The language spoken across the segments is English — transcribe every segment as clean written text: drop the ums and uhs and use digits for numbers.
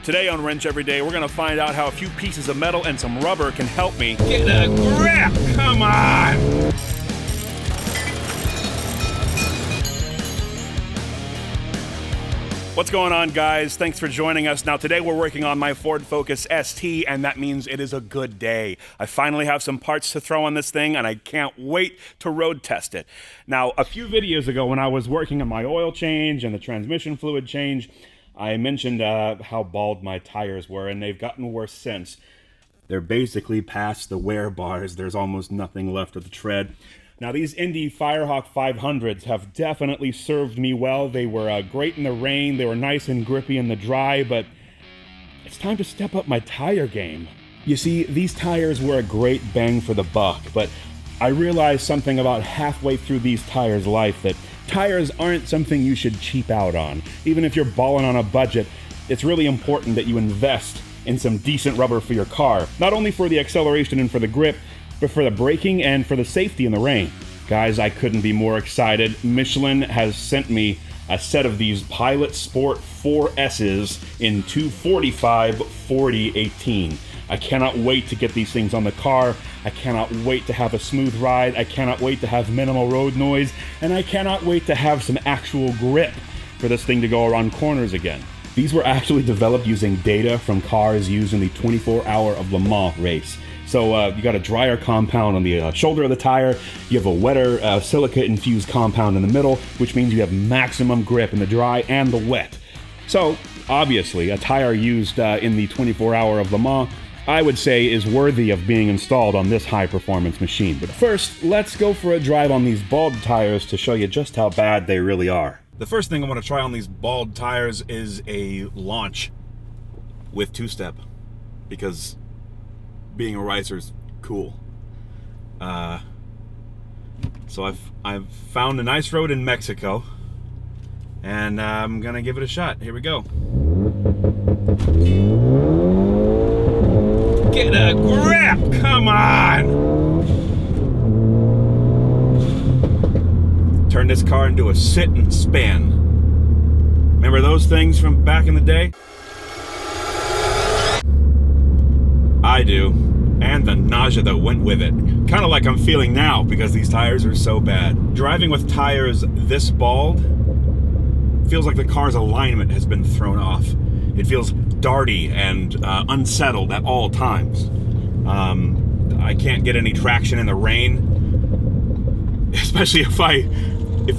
Today on Wrench Every Day, we're going to find out how a few pieces of metal and some rubber can help me get a grip. Come on! What's going on, guys? Thanks for joining us. Now, today we're working on my Ford Focus ST, and that means it is a good day. I finally have some parts to throw on this thing, and I can't wait to road test it. Now, a few videos ago when I was working on my oil change and the transmission fluid change, I mentioned how bald my tires were, and they've gotten worse since. They're basically past the wear bars. There's almost nothing left of the tread. Now, these Indy Firehawk 500s have definitely served me well. They were great in the rain. They were nice and grippy in the dry, but it's time to step up my tire game. You see, these tires were a great bang for the buck, but I realized something about halfway through these tires' life, that tires aren't something you should cheap out on. Even if you're balling on a budget, it's really important that you invest in some decent rubber for your car. Not only for the acceleration and for the grip, but for the braking and for the safety in the rain. Guys, I couldn't be more excited. Michelin has sent me a set of these Pilot Sport 4S's in 245/40/18. I cannot wait to get these things on the car. I cannot wait to have a smooth ride. I cannot wait to have minimal road noise. And I cannot wait to have some actual grip for this thing to go around corners again. These were actually developed using data from cars used in the 24-hour of Le Mans race. So you got a drier compound on the shoulder of the tire, you have a wetter silica-infused compound in the middle, which means you have maximum grip in the dry and the wet. So, obviously, a tire used in the 24-hour of Le Mans, I would say, is worthy of being installed on this high-performance machine. But first, let's go for a drive on these bald tires to show you just how bad they really are. The first thing I want to try on these bald tires is a launch with two-step, because being a ricer is cool. So I've found a nice road in Mexico, and I'm gonna give it a shot. Here we go. Get a grip! Come on! Turn this car into a sit and spin. Remember those things from back in the day? I do, and the nausea that went with it. Kind of like I'm feeling now, because these tires are so bad. Driving with tires this bald feels like the car's alignment has been thrown off. It feels darty and unsettled at all times. I can't get any traction in the rain, especially if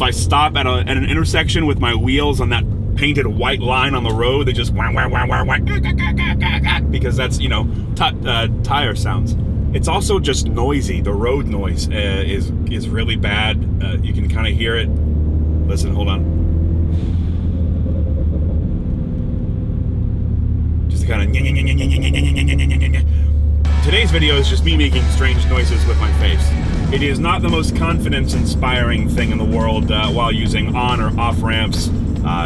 I stop at an intersection with my wheels on that painted white line on the road. They just wah, wah, wah, wah, wah, because that's, you know, tire sounds. It's also just noisy. The road noise is really bad. You can kind of hear it. Listen, hold on. Just kind of. Today's video is just me making strange noises with my face. It is not the most confidence-inspiring thing in the world while using on or off ramps.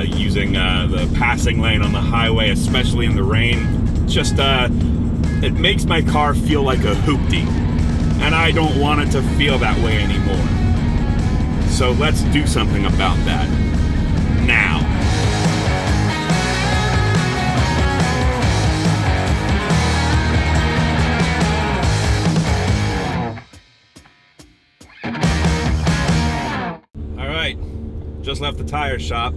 Using the passing lane on the highway, especially in the rain. Just, it makes my car feel like a hoopty. And I don't want it to feel that way anymore. So let's do something about that. Now. Alright, just left the tire shop.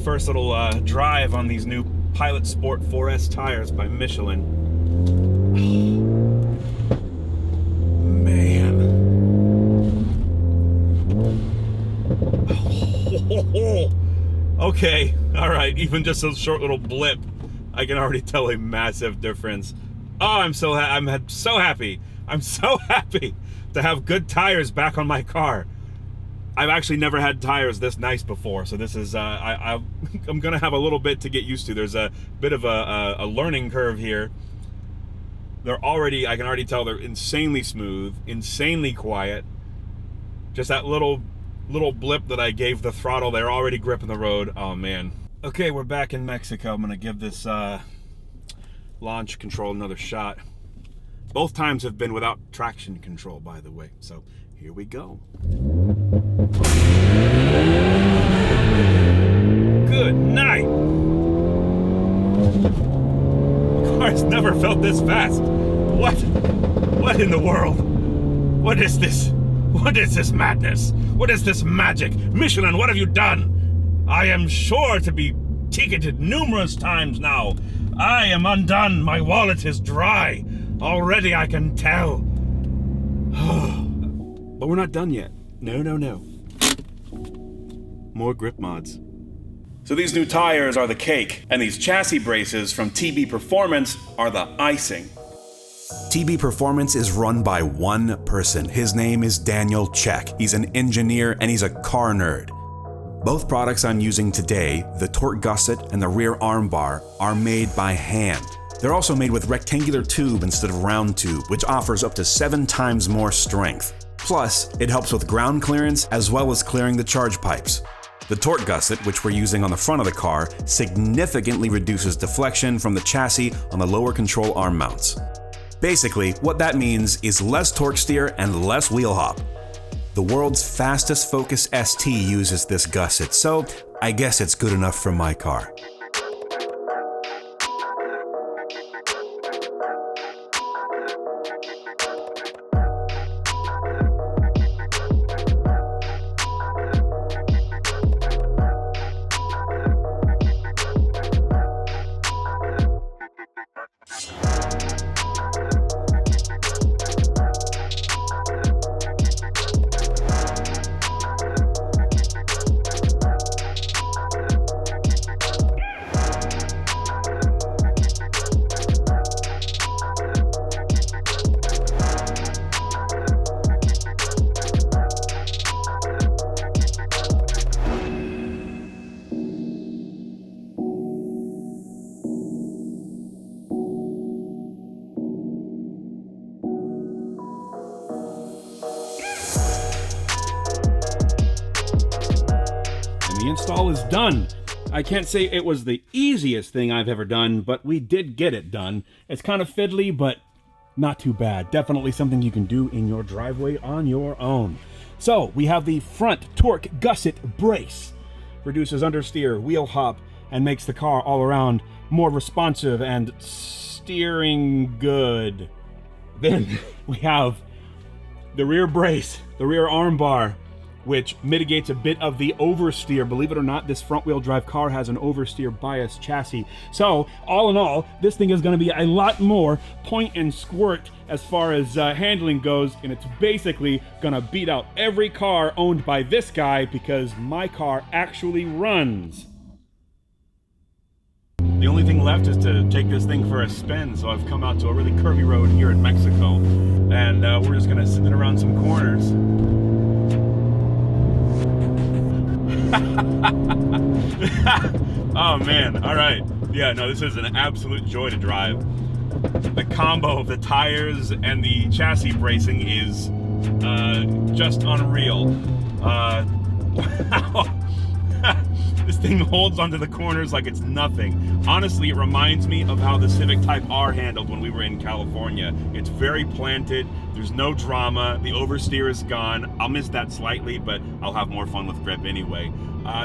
First little drive on these new Pilot Sport 4S tires by Michelin. Man. Okay, all right, even just a short little blip, I can already tell a massive difference. Oh, I'm so happy. I'm so happy to have good tires back on my car. I've actually never had tires this nice before, so this is, I'm gonna have a little bit to get used to. There's a bit of a learning curve here. I can already tell they're insanely smooth, insanely quiet. Just that little blip that I gave the throttle, they're already gripping the road. Oh man. Okay, we're back in Mexico. I'm gonna give this launch control another shot. Both times have been without traction control, by the way, so here we go. Good night. The car's never felt this fast. What? What in the world? What is this? What is this madness? What is this magic? Michelin, what have you done? I am sure to be ticketed numerous times now. I am undone. My wallet is dry. Already I can tell. But we're not done yet. No. More grip mods. So these new tires are the cake, and these chassis braces from TB Performance are the icing. TB Performance is run by one person. His name is Daniel Check. He's an engineer and he's a car nerd. Both products I'm using today, the torque gusset and the rear arm bar, are made by hand. They're also made with rectangular tube instead of round tube, which offers up to 7 times more strength. Plus, it helps with ground clearance as well as clearing the charge pipes. The torque gusset, which we're using on the front of the car, significantly reduces deflection from the chassis on the lower control arm mounts. Basically, what that means is less torque steer and less wheel hop. The world's fastest Focus ST uses this gusset, so I guess it's good enough for my car. The install is done. I can't say it was the easiest thing I've ever done, but we did get it done. It's kind of fiddly, but not too bad. Definitely something you can do in your driveway on your own. So we have the front torque gusset brace. Reduces understeer, wheel hop, and makes the car all around more responsive and steering good. Then we have the rear brace, the rear arm bar, which mitigates a bit of the oversteer. Believe it or not, this front-wheel drive car has an oversteer bias chassis. So, all in all, this thing is going to be a lot more point and squirt as far as handling goes, and it's basically going to beat out every car owned by this guy because my car actually runs. The only thing left is to take this thing for a spin, so I've come out to a really curvy road here in Mexico, and we're just going to spin around some corners. Oh man, all right. Yeah, no, this is an absolute joy to drive. The combo of the tires and the chassis bracing is just unreal. This thing holds onto the corners like it's nothing. Honestly, it reminds me of how the Civic Type R handled when we were in California. It's very planted, there's no drama, the oversteer is gone. I'll miss that slightly, but I'll have more fun with grip anyway.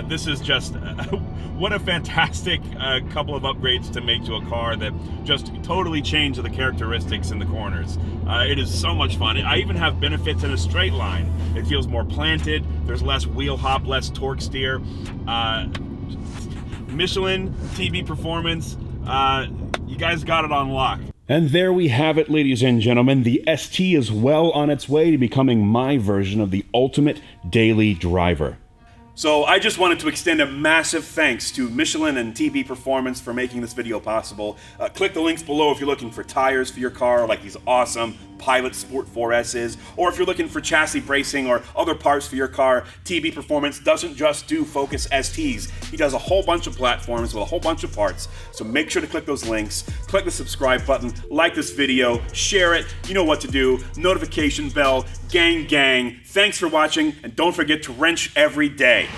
This is just, what a fantastic couple of upgrades to make to a car that just totally changed the characteristics in the corners. It is so much fun. I even have benefits in a straight line. It feels more planted, there's less wheel hop, less torque steer. Michelin, TB Performance, you guys got it on lock. And there we have it, ladies and gentlemen. The ST is well on its way to becoming my version of the ultimate daily driver. So I just wanted to extend a massive thanks to Michelin and TB Performance for making this video possible. Click the links below if you're looking for tires for your car, like these awesome Pilot Sport 4S's, or if you're looking for chassis bracing or other parts for your car. TB Performance doesn't just do Focus STs. He does a whole bunch of platforms with a whole bunch of parts. So make sure to click those links, click the subscribe button, like this video, share it, you know what to do, notification bell, gang. Thanks for watching, and don't forget to wrench every day.